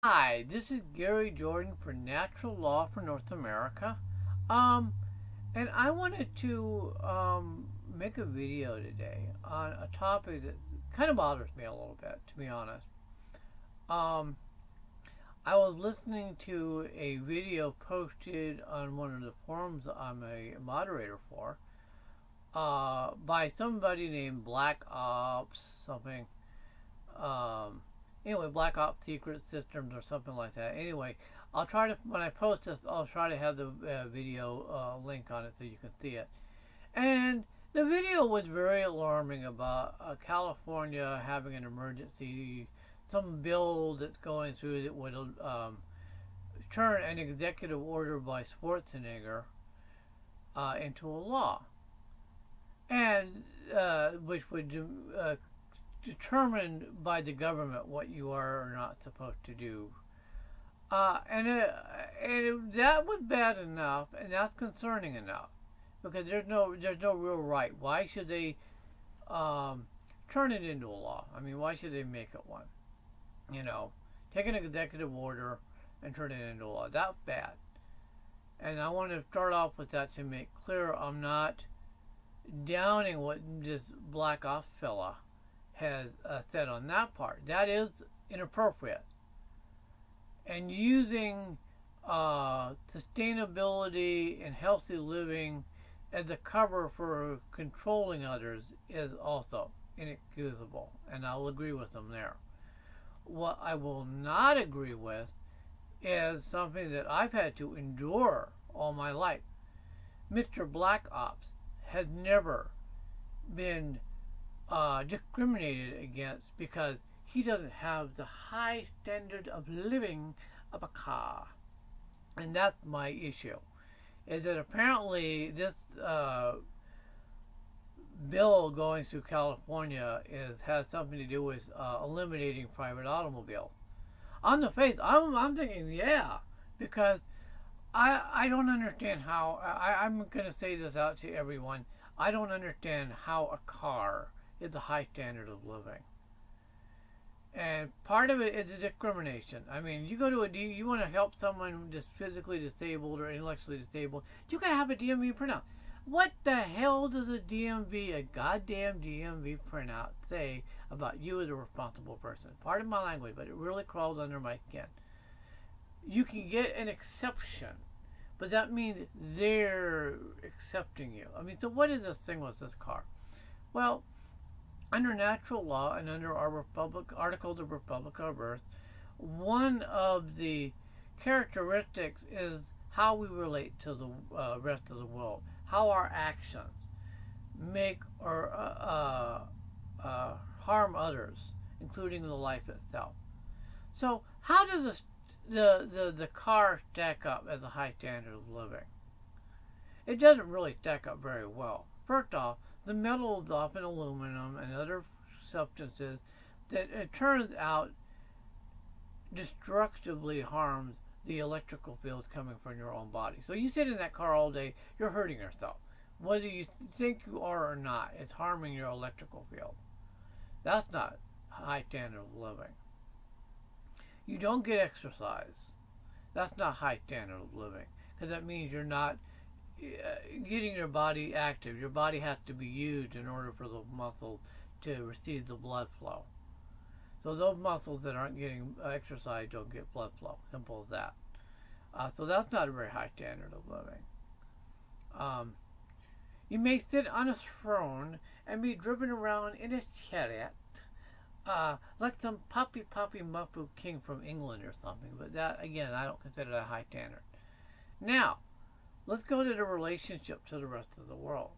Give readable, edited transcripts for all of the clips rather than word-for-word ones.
Hi, this is Gary Jordan for Natural Law for North America. Um, and I wanted to make a video today on a topic that kind of bothers me a little bit, to be honest. Um, I was listening to a video posted on one of the forums I'm a moderator for, by somebody named Black Ops something. Um, anyway, Black Ops Secret Systems or something like that. Anyway, I'll try to when I post this, I'll try to have the video link on it so you can see it. And the video was very alarming about California having an emergency, some bill that's going through that would turn an executive order by Schwarzenegger into a law, and which would determined by the government what you are or not supposed to do. That was bad enough, and that's concerning enough, because there's no real right. Why should they um, turn it into a law? I mean, why should they make it one? You know, take an executive order and turn it into a law. That's bad. And I want to start off with that to make clear I'm not downing what this Black Ops fella has said on that part. That is inappropriate. And using sustainability and healthy living as a cover for controlling others is also inexcusable. And I'll agree with them there. What I will not agree with is something that I've had to endure all my life. Mr. Black Ops has never been discriminated against because he doesn't have the high standard of living of a car. And that's my issue. Is that apparently this bill going through California has something to do with eliminating private automobiles. On the face, I'm thinking, yeah, because I don't understand how. I'm going to say this out to everyone. I don't understand how a car is a high standard of living. And part of it is a discrimination. I mean, you go to you want to help someone just physically disabled or intellectually disabled, you got to have a DMV printout. What the hell does a goddamn DMV printout, say about you as a responsible person? Pardon my language, but it really crawls under my skin. You can get an exception, but that means they're accepting you. I mean, so what is this thing with this car? Well, under natural law and under our Articles of Republic of Earth, one of the characteristics is how we relate to the rest of the world, how our actions make or harm others, including the life itself. So, how does the car stack up as a high standard of living? It doesn't really stack up very well. First off, the metal is often aluminum and other substances that it turns out destructively harms the electrical fields coming from your own body. So you sit in that car all day, you're hurting yourself. Whether you think you are or not, it's harming your electrical field. That's not high standard of living. You don't get exercise. That's not high standard of living, because that means you're not getting your body active. Your body has to be used in order for the muscles to receive the blood flow. So those muscles that aren't getting exercise don't get blood flow. Simple as that. So that's not a very high standard of living. You may sit on a throne and be driven around in a chariot, like some poppy muffu king from England or something. But that, again, I don't consider that high standard. Now, let's go to the relationship to the rest of the world.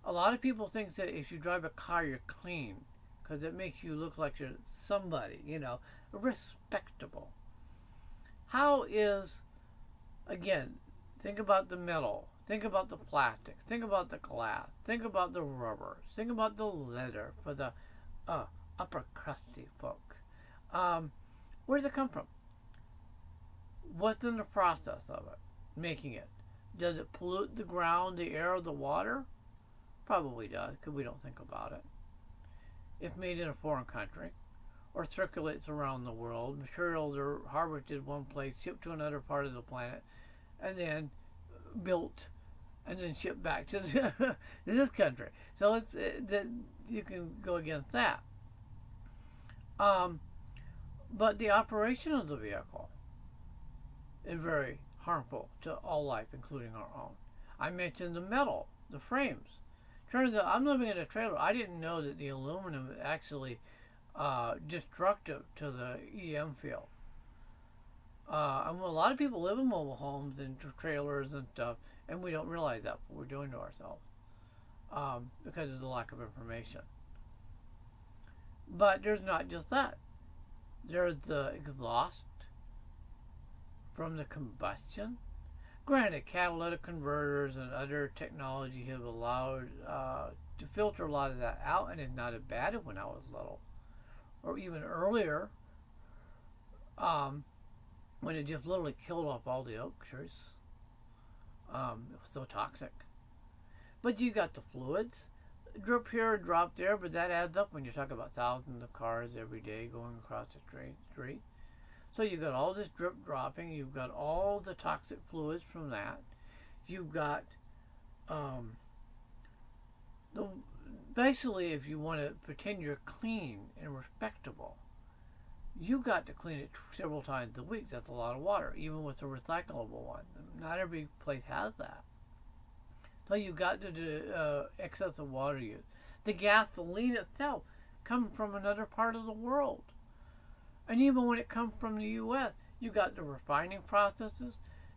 A lot of people think that if you drive a car, you're clean, because it makes you look like you're somebody, respectable. How is, again, think about the metal, think about the plastic, think about the glass, think about the rubber, think about the leather for the upper crusty folk. Where does it come from? What's in the process of it? Making it. Does it pollute the ground, the air, the water? Probably does, because we don't think about it. If made in a foreign country. or circulates around the world. Materials are harvested one place, shipped to another part of the planet, and then built and then shipped back to this country. So you can go against that. But the operation of the vehicle is very harmful to all life, including our own. I mentioned the metal, the frames. Turns out I'm living in a trailer. I didn't know that the aluminum is actually destructive to the EM field. A lot of people live in mobile homes and trailers and stuff, and we don't realize that what we're doing to ourselves because of the lack of information. But there's not just that. There's the exhaust from the combustion. Granted, catalytic converters and other technology have allowed to filter a lot of that out, and it's not as bad as when I was little, or even earlier, when it just literally killed off all the oak trees. It was so toxic. But you got the fluids, drip here, drop there, but that adds up when you talk about thousands of cars every day going across the street. So you've got all this drip dropping. You've got all the toxic fluids from that. You've got basically, if you want to pretend you're clean and respectable, you got to clean it several times a week. That's a lot of water, even with the recyclable one. Not every place has that. So you've got to do excessive water use. The gasoline itself comes from another part of the world. And even when it comes from the U.S., you got the refining processes.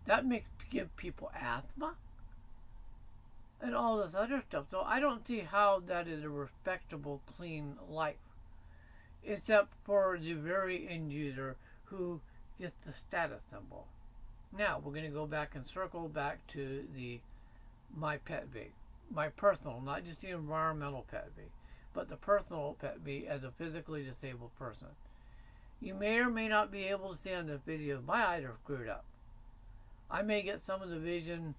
That give people asthma and all this other stuff. So I don't see how that is a respectable, clean life, except for the very end user who gets the status symbol. Now, we're going to go back and circle back to my pet peeve. My personal, not just the environmental pet peeve, but the personal pet peeve as a physically disabled person. You may or may not be able to see on the video, my eyes are screwed up. I may get some of the vision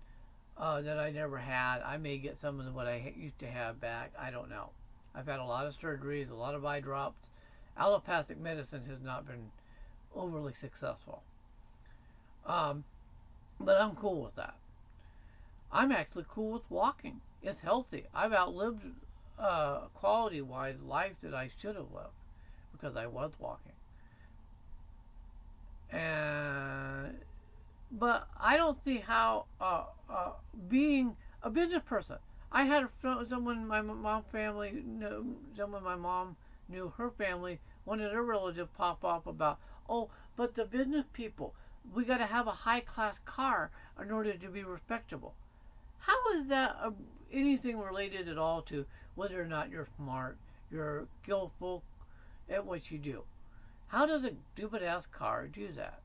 that I never had. I may get some of what I used to have back. I don't know. I've had a lot of surgeries, a lot of eye drops. Allopathic medicine has not been overly successful. But I'm cool with that. I'm actually cool with walking. It's healthy. I've outlived quality-wise life that I should have lived because I was walking. But I don't see how being a business person. I had someone my mom family knew, someone my mom knew, her family, one of their relatives pop up about, oh, but the business people, we got to have a high-class car in order to be respectable. How is that anything related at all to whether or not you're smart, you're skillful at what you do? How does a stupid-ass car do that?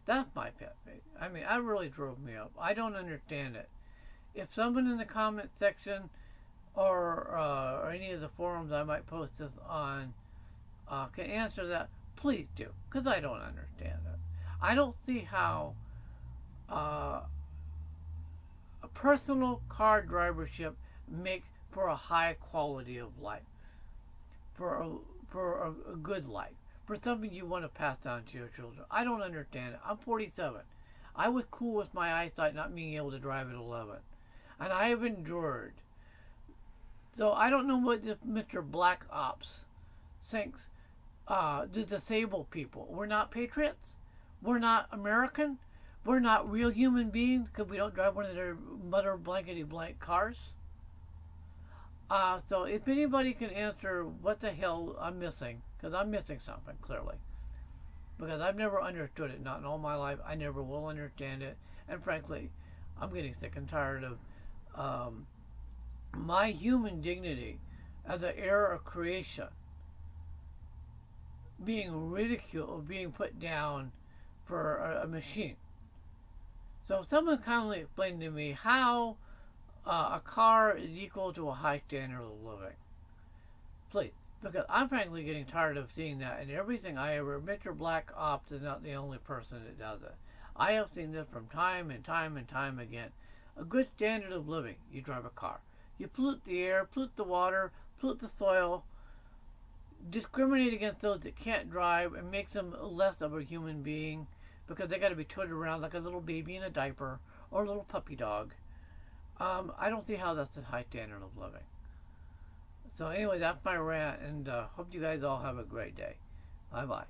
That's my pet peeve. I mean, that really drove me up. I don't understand it. If someone in the comment section or any of the forums I might post this on can answer that, please do, because I don't understand it. I don't see how a personal car drivership makes for a high quality of life, for a good life, for something you want to pass down to your children. I don't understand it. I'm 47. I was cool with my eyesight not being able to drive at 11. And I have endured. So I don't know what this Mr. Black Ops thinks. The disabled people. We're not patriots. We're not American. We're not real human beings because we don't drive one of their mother blankety blank cars. So if anybody can answer what the hell I'm missing, because I'm missing something, clearly. Because I've never understood it, not in all my life. I never will understand it. And frankly, I'm getting sick and tired of my human dignity as an heir of creation being ridiculed, being put down for a machine. So someone kindly explained to me how a car is equal to a high standard of living. Please. Because I'm frankly getting tired of seeing that in everything I ever... Mr. Black Ops is not the only person that does it. I have seen this from time and time and time again. A good standard of living. You drive a car. You pollute the air, pollute the water, pollute the soil. discriminate against those that can't drive and makes them less of a human being because they got to be towed around like a little baby in a diaper or a little puppy dog. I don't see how that's a high standard of living. So anyway, that's my rant, and hope you guys all have a great day. Bye bye.